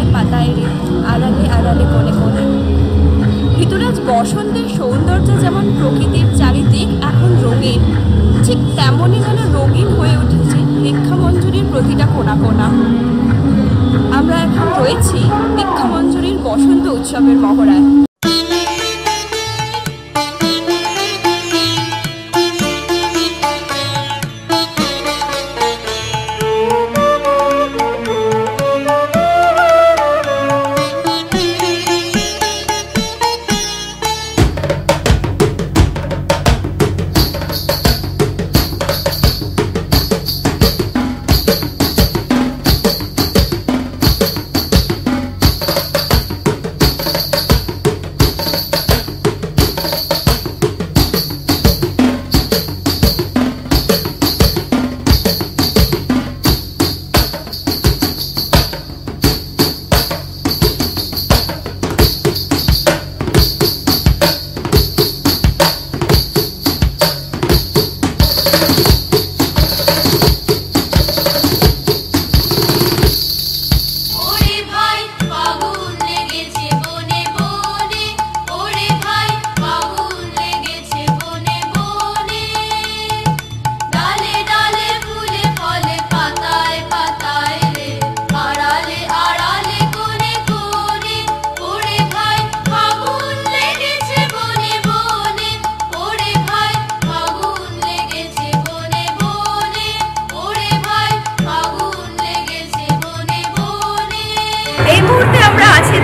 পাতায় পাতায় রে আড়ালে আড়ালে কোণে কোণে। ঋতুরাজ, বসন্তের সৌন্দর্য যেমন প্রকৃতির চারিদিক এখন রঙিন, ঠিক তেমনই যেন রঙিন হয়ে উঠেছে দীক্ষামঞ্জুরির প্রতিটা কোণা কোণা। আমরা এখন রয়েছি দীক্ষামঞ্জুরির বসন্ত উৎসবের মহড়ায়।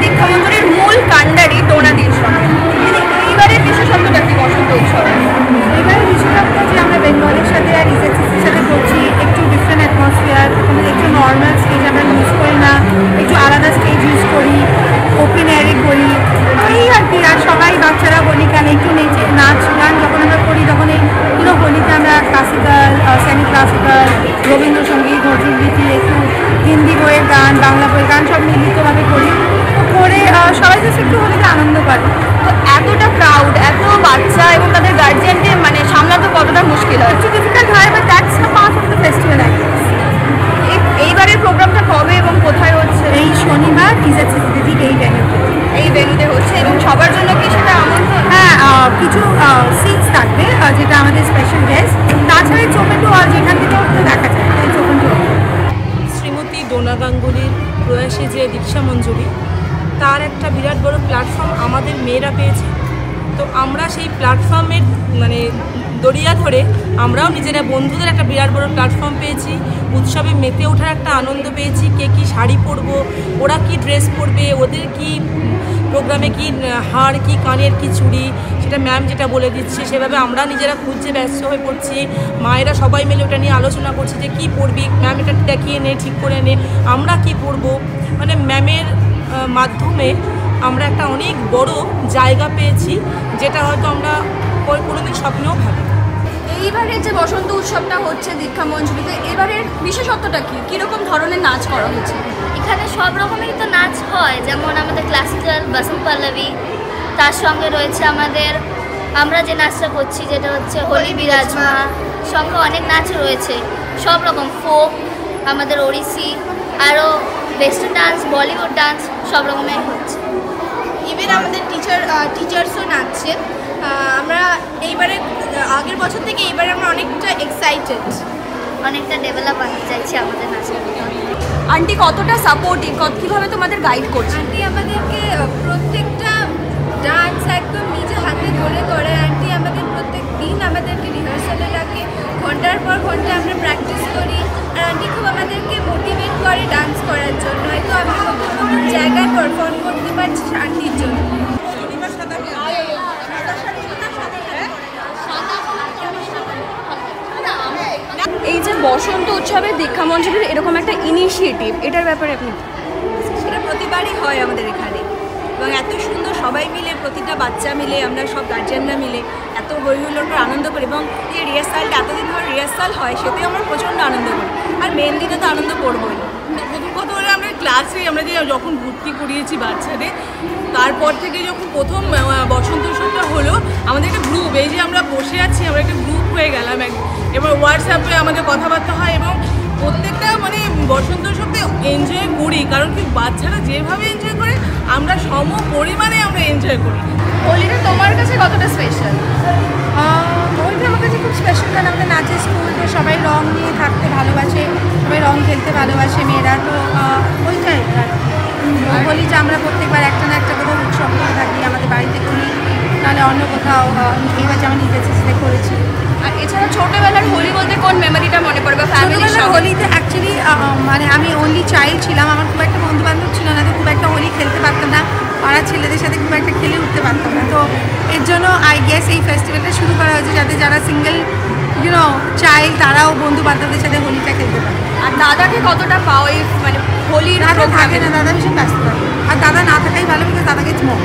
দীক্ষামঞ্জুরির মূল কাণ্ডারি টোনাদির সঙ্গে। এইবারের বিশেষত্বটা কি বসন্ত উৎসবে? এবারের বিশেষত্ব যে আমরা বেঙ্গলের সাথে আর ইজেক্সিসের সাথে করছি, একটু ডিফারেন্ট অ্যাটমসফিয়ার, একটু নর্মাল স্টেজ আমরা ইউজ করি না, একটু আলাদা স্টেজ ইউজ করি, ওপেন এয়ারে করি, এই আর কি। আর সবাই বাচ্চারা হোলি গান একটু নাচ গান যখন আমরা করি তখন এই হোলিতে আমরা ক্লাসিক্যাল, সেমি ক্লাসিক্যাল, রবীন্দ্রসঙ্গীত, নজরুলগীতি, একটু হিন্দি বইয়ের গান, বাংলা বইয়ের গান সব মিলিতভাবে করি। করে সবাই জাস্ট একটু হোলিতে আনন্দ পায়। তো এতটা ক্রাউড, এত বাচ্চা এবং তাদের গার্জিয়ানকে মানে সামলাতে কতটা মুশকিল হয়? একটু ডিফিকাল্ট হয়, but that's the part of the festival. এইবারের প্রোগ্রামটা কবে এবং কোথায় হচ্ছে? এই শনিবার ইজেক্সিসিতে, ঠিক এই ভেন্যুতে হচ্ছে। এবং সবার জন্য কি সেটা আমন্ত্রণ? হ্যাঁ, কিছু সিটস থাকবে যেটা আমাদের স্পেশাল গেস্ট। তাছাড়া ওপেন টু অল, যেখান থেকে দেখা যায় open to all. Shrimati Dona গাঙ্গুলির প্রয়াসে যে দীক্ষামঞ্জুরি, তার একটা বিরাট বড় প্ল্যাটফর্ম আমাদের মেয়েরা পেয়েছে। তো আমরা সেই প্ল্যাটফর্মের মানে দড়িয়া ধরে আমরাও নিজেরা বন্ধুদের একটা বিরাট বড় প্ল্যাটফর্ম পেয়েছি। উৎসবে মেতে ওঠার একটা আনন্দ পেয়েছি। কে কী শাড়ি পরবো, ওরা কি ড্রেস পরবে, ওদের কি প্রোগ্রামে কি হাড়, কি কানের, কি চুড়ি, সেটা ম্যাম যেটা বলে দিচ্ছে সেভাবে আমরা নিজেরা খুঁজতে ব্যস্ত হয়ে পড়ছি। মায়েরা সবাই মিলে ওটা নিয়ে আলোচনা করছি যে কী পরবি, ম্যাম এটা দেখিয়ে নে, ঠিক করে নে, আমরা কি পরবো। মানে ম্যামের মাধ্যমে আমরা একটা অনেক বড় জায়গা পেয়েছি, যেটা হয়তো আমরা কোনোদিন স্বপ্নেও ভাবি। এইবারের যে বসন্ত উৎসবটা হচ্ছে দীক্ষামঞ্জুরিতে, এবারের বিশেষত্বটা কি? কীরকম ধরনের নাচ করা হচ্ছে? এখানে সব রকমেরই তো নাচ হয়, যেমন আমাদের ক্লাসিক্যাল, বসন্ত পল্লবী, তার সঙ্গে রয়েছে আমরা যে নাচটা করছি যেটা হচ্ছে হোলি বিরাজমা, সঙ্গে অনেক নাচ রয়েছে, সব রকম ফোক, আমাদের ওড়িশি, আরও ওয়েস্টার্ন ডান্স, বলিউড ডান্স, সব রকমের হচ্ছে। ইভেন আমাদের টিচার্সও নাচছে। আমরা এইবারে আগের বছর থেকে এইবারে আমরা অনেকটা এক্সাইটেড, অনেকটা ডেভেলপ আনতে চাইছি আমাদের নাচের। আন্টি কতটা সাপোর্টিভ, কীভাবে তোমাদের গাইড করছে? আন্টি আমাদেরকে প্রত্যেকটা ডান্স একদম নিজে হাতে ধরে করে। আন্টি আমাদের প্রত্যেক দিন আমাদেরকে রিহার্সালে রাখে, ঘন্টার পর ঘন্টা আমরা প্র্যাকটিস করি। আর আন্টি খুব আমাদেরকে মোটিভেট করে ডান্স করার জন্য। হয়তো আমি নতুন নতুন জায়গায় পারফর্ম করতে পারছি আন্টির জন্য। এই যে বসন্ত উৎসবে দীক্ষামঞ্জুরির এরকম একটা ইনিশিয়েটিভ, এটার ব্যাপারে আপনি? সেটা প্রতিবারই হয় আমাদের এখানে, এবং এত সুন্দর সবাই মিলে, প্রতিটা বাচ্চা মিলে, আমরা সব গার্জিয়ানরা মিলে এত হই হুল্লোড় করে আনন্দ করি। এবং যে রিহার্সালটা এতদিন ধরে রিহার্সাল হয়, সেটাই আমরা প্রচণ্ড আনন্দ করি। আর মেন দিনে তো আনন্দ করবোই। প্রথম কথা হলে আমরা ক্লাসে আমরা যে যখন ভর্তি করিয়েছি বাচ্চাদের, তারপর থেকে যখন প্রথম বসন্ত উৎসবটা হলো, আমাদের একটা গ্রুপ, এই যে আমরা বসে আছি, আমরা একটা গ্রুপ হয়ে গেলাম। এবার হোয়াটসঅ্যাপে আমাদের কথাবার্তা হয় এবং প্রত্যেকটা মানে বসন্ত উৎসবতে এনজয় করি, কারণ কি বাচ্চারা যেভাবে এনজয় করে আমরা সম পরিমাণে আমরা এনজয় করি। হোলিটা তোমার কাছে কতটা স্পেশাল? হোলিটা আমার কাছে খুব স্পেশাল, কারণ আমাদের নাচের স্কুল, তো সবাই রং নিয়ে থাকতে ভালোবাসে, সবাই রং খেলতে ভালোবাসে মেয়েরা, তো ওইটাই আর কি। হোলিটা আমরা প্রত্যেকবার একটা না একটা কোথাও উৎসব করে থাকি, আমাদের বাড়িতে করি, নাহলে অন্য কোথাও। এবার যেমন নিজের চেষ্টা করেছি। আর এছাড়া ছোটবেলার হোলি বলতে কোন মেমোরিটা মনে পড়ে বা ফ্যামিলির ছোটবেলার সঙ্গে? হোলিতে অ্যাকচুয়ালি মানে আমি অনলি চাইল্ড ছিলাম, আমার খুব একটা বন্ধু বান্ধব ছিল না, তো খুব একটা হোলি খেলতে পারতাম না, পাড়ার ছেলেদের সাথে খুব একটা খেলে উঠতে পারতাম না। তো এর জন্য আই গেস এই ফেস্টিভ্যালটা শুরু করা হয়েছে, যাতে যারা সিঙ্গেল চাইল্ড তারাও বন্ধু বান্ধবদের সাথে হোলিটা খেলতে পারে। আর দাদাকে কতটা পাও এই মানে হোলির দাদা থাকে প্রোগ্রামে? না, দাদা ভীষণ ব্যস্ত থাকে, আর দাদা না থাকাই ভালো, বিকজ দাদাকে স্মোক